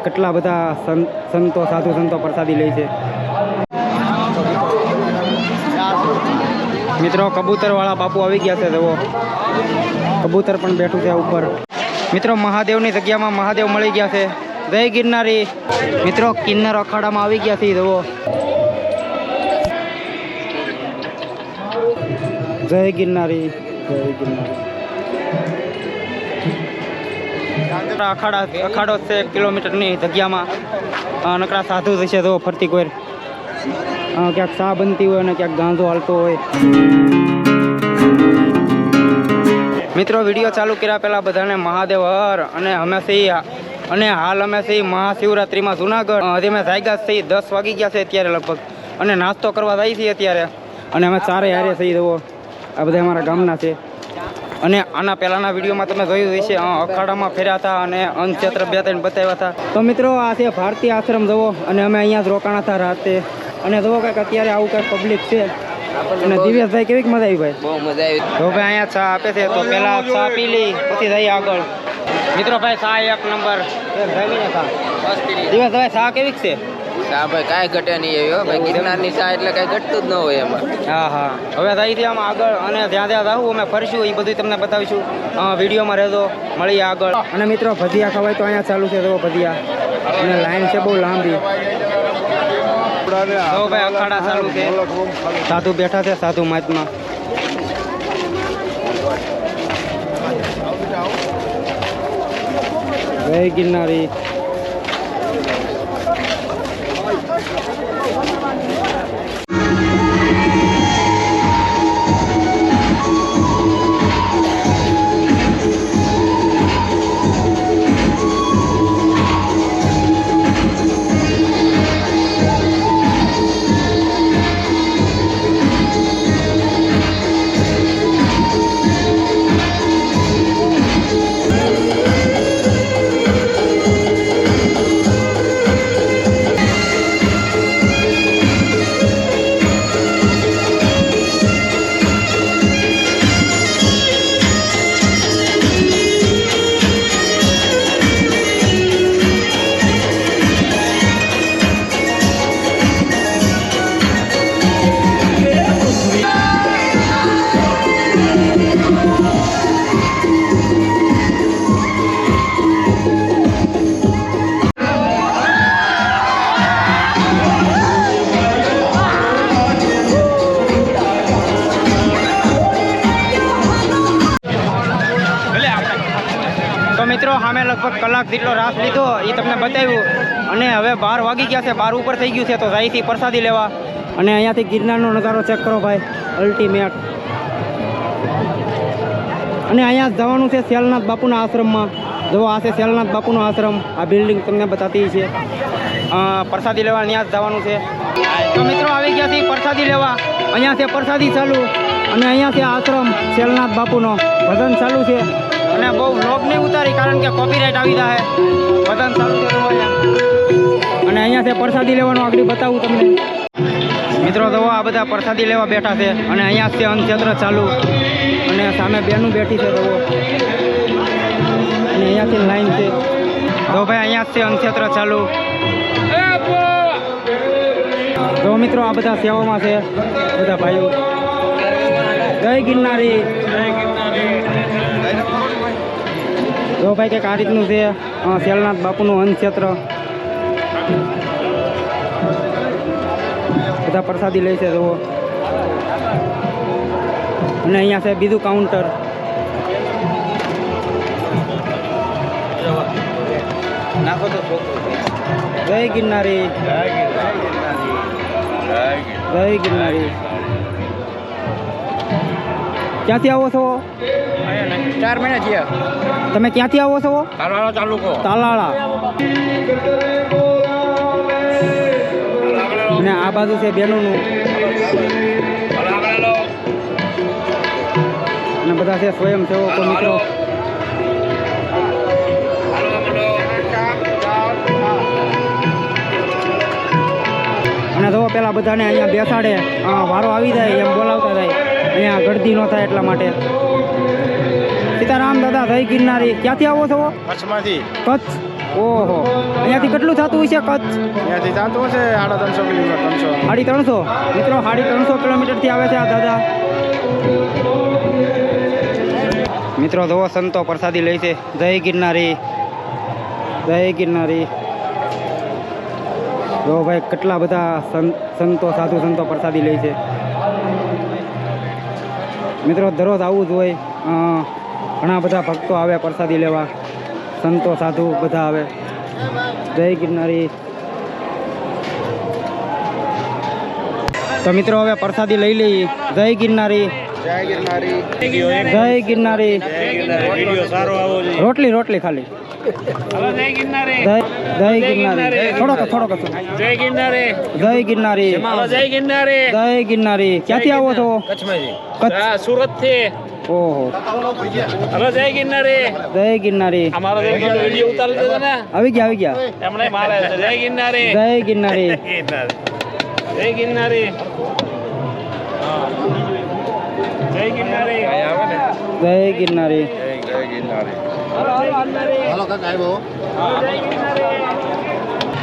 કેટલા બધા સંતો સાધુ સંતો પ્રસાદી લે છે મિત્રો। કબૂતર વાળા બાપુ આવી ગયા છે, જુઓ કબૂતર પણ બેઠું છે ઉપર। મિત્રો મહાદેવની જગ્યામાં મહાદેવ મળી ગયા છે। જય ગિરનારી। મિત્રો કિન્નર અખાડામાં આવી ગયા છે, જુઓ જય ગિરનારી જય ગિરનારી। અખાડો છે 1 કિલોમીટરની જગ્યામાં। નકરા સાધુ જશે તો ફરતી કોઈ ક્યાંક ચા બનતી હોય અને ક્યાંક ગાંજો હાલતો હોય। મિત્રો વિડીયો ચાલુ કર્યા પહેલાં બધાને મહાદેવ હર। અને હાલ અમે છીએ મહાશિવરાત્રિમાં જુનાગઢ। હજી અમે જાગ્યા છીએ 10 વાગી ગયા છે અત્યારે લગભગ, અને નાસ્તો કરવા જઈએ છીએ અત્યારે। અને અમે ચારે હારે થઈ જવો, આ બધા અમારા ગામના છે। અને આના પહેલાંના વિડીયોમાં તમે જોયું હશે, અખાડામાં ફેર્યા હતા અને અન્નક્ષેત્ર 2-3 બતાવ્યા હતા। તો મિત્રો આ છે ભારતીય આશ્રમ જુઓ, અને અમે અહીંયા જ રોકાણા હતા રાતે। અને જુઓ કંઈક અત્યારે આવું કંઈક પબ્લિક છે। અને દિવ્યેશભાઈ કેવીક મજા આવી ભાઈ? બહુ મજા આવી। તો ભાઈ અહીંયા ચા આપે છે, તો પહેલા ચા પી લઈ પછી જઈએ આગળ। મિત્રો ભાઈ ચા 1 નંબર। દિવ્યેશભાઈ ચા કેવીક છે? ચા ભાઈ કાંઈ ઘટે નહીં એવી હો ભાઈ, ગિરનારની ચા એટલે કાંઈ ઘટતું જ ન હોય એમાં। હા હા, હવે જઈથી આમ આગળ, અને જ્યાં આવું અમે ફરશું એ બધું તમને બતાવીશું। વિડીયોમાં રહેજો, મળીએ આગળ। અને મિત્રો ભજીયા ખવાય તો અહીંયા ચાલુ છે, તો ભજીયા, અને લાઈન છે બહુ લાંબી। તો ભાઈ અખાડા ચાલુ છે, સાધુ બેઠા છે, સાધુ મહાત્મા। જય ગિરનારી। મિત્રો સામે લગભગ કલાક જેટલો રાસ લીધો એ તમને બતાવ્યું। અને હવે 12 વાગી ગયા છે, 12 ઉપર થઈ ગયું છે, તો જઈથી પ્રસાદી લેવા। અને અહીંયાથી ગિરનારનો નજારો ચેક કરો ભાઈ, અલ્ટિમેટ। અને અહીંયા જવાનું છે શેલનાથ બાપુના આશ્રમમાં। જો આ છે શેલનાથ બાપુનો આશ્રમ, આ બિલ્ડિંગ તમને બતાતી છે। પ્રસાદી લેવા અહીંયા જ જવાનું છે। તો મિત્રો આવી ગયા છે પ્રસાદી લેવા, અહીંયા છે પ્રસાદી ચાલુ, અને અહીંયા છે આશ્રમ શેલનાથ બાપુનો, ભજન ચાલુ છે। અને બહુ વ્લોગ નહીં ઉતારી કારણ કે કોપીરાઇટ આવી જાય, ભજન ચાલુ છે। અને અહીંયાથી પ્રસાદી લેવાનું આગળ બતાવું તમને। મિત્રો તો આ બધા પ્રસાદી લેવા બેઠા છે, અને અહીંયા છે અન્નક્ષેત્ર ચાલુ, અને સામે બેનું બેઠી છે, જુઓ। અને અહીંયાથી લાઈન છે, તો ભાઈ અહીંયા છે અન્નક્ષેત્ર ચાલુ। તો મિત્રો આ બધા સેવામાં છે બધા ભાઈઓ। જય ગિરનારી। જો ભાઈ કંઈક આ રીતનું છે શેલનાથ બાપુનું અન્નક્ષેત્ર। બધા પ્રસાદી લે છે, જુઓ। અને અહીંયા છે બીજું કાઉન્ટર। નાખો તો જય ગિરનારી જય ગિરનારી। ક્યાંથી આવો છો? 4 મહિના થયા। તમે ક્યાંથી આવો છો? તાલાળા તાલુકો, તાલાળા। અને આ બાજુ છે બેનોનું, અને બધા છે સ્વયંસેવકો મિત્રો। અને જો પેલા બધાને અહીંયા બેસાડે, વારો આવી જાય એમ બોલાવતા જાય, અહીંયા ગળદી ન થાય એટલા માટે। સીતારામ દાદા, જય ગિરનારી। ક્યાંથી આવો છો? કચ્છમાંથી। કચ્છ। ઓહો, અહીંયાથી કેટલું થતું હશે કચ્છ? ત્યાંથી થતું હશે 350 કિલોમીટર 300. 350 મિત્રો 350 કિલોમીટરથી આવે છે આ દાદા. મિત્રો જોવો સંતો પ્રસાદી લે છે. જય ગિરનારી, જય ગિરનારી. જો ભાઈ કેટલા બધા સંતો સાધુ સંતો પ્રસાદી લે છે. મિત્રો દરરોજ આવું જ હોય. ઘણા બધા ભક્તો આવે પ્રસાદી લેવા, સંતો સાધુ બધા આવે. જય ગિરનારી. તો મિત્રો હવે પ્રસાદી લઈ લઈએ. જય ગિરનારી, જય ગિરનારી. જય ગિરનારી. વિડિયો સારો આવો જોઈએ. રોટલી રોટલી ખાલી. હલો જય ગિરનારી. જય ગિરનારી. થોડોક જય ગિરનારી. જય ગિરનારી. હલો જય ગિરનારી. જય ગિરનારી. ક્યાંથી આવો છો? કચ્છમાંથી. કચ્છ. સુરત થી. ઓહો, હલો જય ગિરનારી. જય ગિરનારી. અમારો વિડિયો ઉતારી દેજો ને. આવી ગયા. એમણે મારે જય ગિરનારી. જય ગિરનારી. જય ગિરનારી. જય ગિરનારી. જય ગિરનારી. જય ગિરનારી.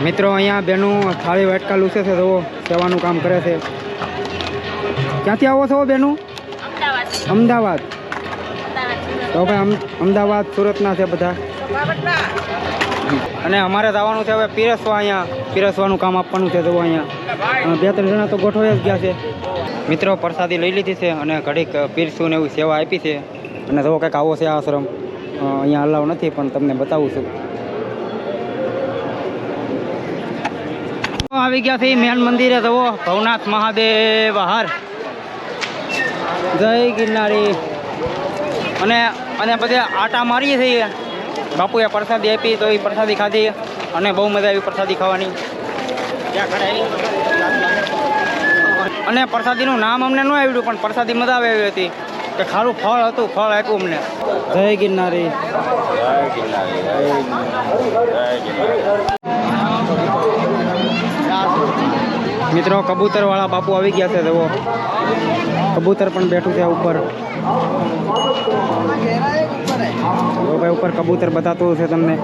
મિત્રો અહીંયા બેનું થાળી વાટકા લૂસે છે. તો સેવાનું કામ કરે છે. ક્યાંથી આવો છો બેનું? અમદાવાદ. તો ભાઈ અમદાવાદ સુરતના છે બધા. અને અમારે જવાનું છે હવે પીરસવા. અહીંયા પીરસવાનું કામ આપવાનું છે. તો અહીંયા 2-3 જણા તો ગોઠવાઈ જ ગયા છે. મિત્રો પ્રસાદી લઈ લીધી છે અને ઘડીક પીરસું ને એવી સેવા આપી છે. અને તો કંઈક આવો છે આ આશ્રમ. અહીંયા અલાવ નથી પણ તમને બતાવું છું. આવી ગયા છે મેન મંદિરે. જુઓ ભવનાથ મહાદેવ હર. જય ગિરનારી. અને બધે આટા મારીએ છીએ. બાપુએ પ્રસાદી આપી તો એ પ્રસાદી ખાધી અને બહુ મજા આવી પ્રસાદી ખાવાની. અને પ્રસાદીનું નામ અમને ન આવડ્યું પણ પ્રસાદી મજા આવે એવી હતી કે ખારું ફળ હતું, ફળ આપ્યું અમને. જય ગિરનારી. મિત્રો કબૂતર વાળા બાપુ આવી ગયા છે. જુઓ કબૂતર પણ બેઠું છે ઉપર. ભાઈ ઉપર કબૂતર બતાતું છે તમને.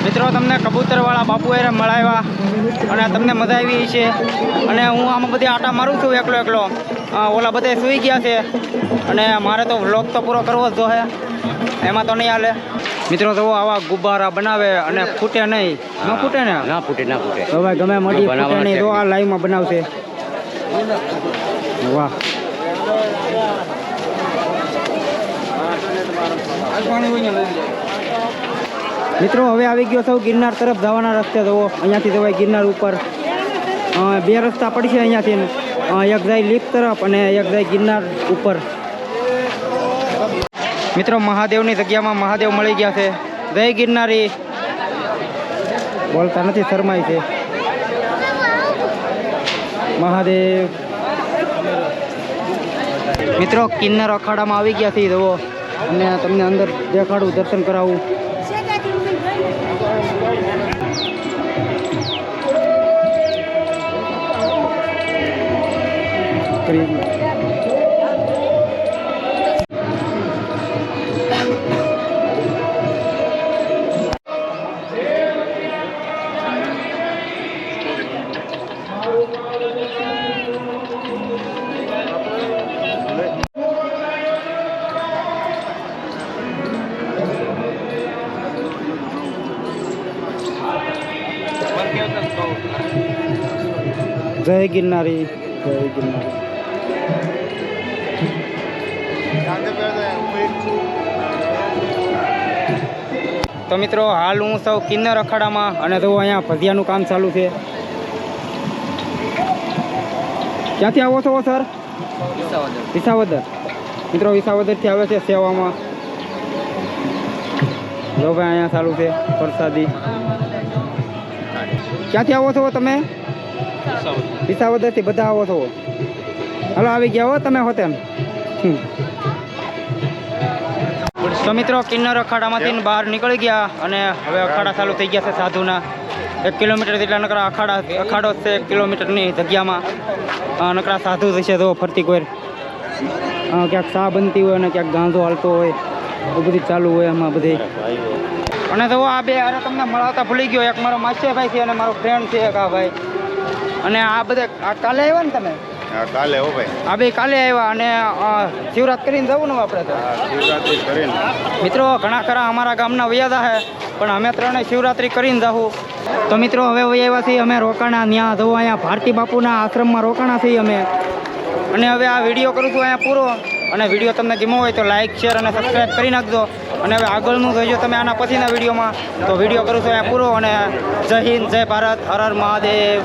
મિત્રો તમને કબૂતરવાળા બાપુ એ મળાવ્યા અને તમને મજા આવી છે. અને હું આમાં બધી આટા મારું છું એકલો. ઓલા બધે સૂઈ ગયા છે અને મારે તો વ્લોગ તો પૂરો કરવો જ જોઈએ. એમાં તો નહીં હાલે. મિત્રો તો આવા ગુબ્બારા બનાવે અને ફૂટે નહીં. ન ફૂટે ને? ના ફૂટે. તો ભાઈ ગમે મળી ફૂટે નહીં. તો આ લાઈવમાં બનાવશે. વાહ. મિત્રો હવે આવી ગયો સૌ ગિરનાર તરફ જવાના રસ્તે. જુઓ અહીંયાથી જવાય ગિરનાર ઉપર. 2 રસ્તા પડશે અહીંયાથી. એક જાય લીપ તરફ અને એક જાય ગિરનાર ઉપર. મિત્રો મહાદેવની જગ્યામાં મહાદેવ મળી ગયા છે. જય ગિરનારી. બોલતા નથી, શરમાય છે. મહાદેવ. મિત્રો કિન્નર અખાડામાં આવી ગયા છે. જુઓ અને તમને અંદર દેખાડું, દર્શન કરાવું. જય ગિરનારી. જય ગિરનારી. તો મિત્રો હાલ હું સૌ કિન્નર અખાડામાં અને તો અહીંયા ભજીયાનું કામ ચાલુ છે. ક્યાંથી આવો છો સર? વિસાવદર. મિત્રો વિસાવદરથી આવે છે સેવામાં. જો ભાઈ અહીંયા ચાલુ છે પ્રસાદી. ક્યાંથી આવો છો તમે? વિસાવદરથી બધા આવો છો. હાલો આવી ગયા હો તમે હોતે. તો મિત્રો કિન્નર અખાડામાંથી બહાર નીકળી ગયા અને હવે અખાડા ચાલુ થઈ ગયા છે સાધુના. 1 કિલોમીટર જેટલા નકરા અખાડો છે 1 કિલોમીટરની જગ્યામાં. નકરા સાધુ થશે તો ફરતી કોઈ ક્યાંક ચા બનતી હોય અને ક્યાંક ગાંજો હાલતો હોય એ બધી ચાલુ હોય એમાં બધી. અને તો આ બે અરે તમને મળાવતા ભૂલી ગયો. એક મારો માસ્ટરભાઈ છે અને મારો ફ્રેન્ડ છે એક આ ભાઈ. અને આ બધા કાલે આવ્યા ને તમે? કાલે હો ભાઈ. આ બે કાલે આવ્યા અને શિવરાત કરીને જવું ને આપણે તો. શિવરાત્રી કરીને મિત્રો ઘણા ખરા અમારા ગામના વૈયાદા છે પણ અમે ત્રણે શિવરાત્રી કરીને જાઉં. તો મિત્રો હવે વૈયા છીએ અમે રોકાણા ત્યાં જવું અહીંયા ભારતી બાપુના આશ્રમમાં રોકાણા છીએ અમે. અને હવે આ વિડીયો કરું છું અહીંયા પૂરો. અને વિડીયો તમને ગમ્યો હોય તો લાઇક શેર અને સબસ્ક્રાઈબ કરી નાખજો. અને હવે આગળનું જોઈજો તમે આના પછીના વિડીયોમાં. તો વિડીયો કરું છું અહીંયા પૂરો. અને જય હિન્દ, જય ભારત, હર હર મહાદેવ.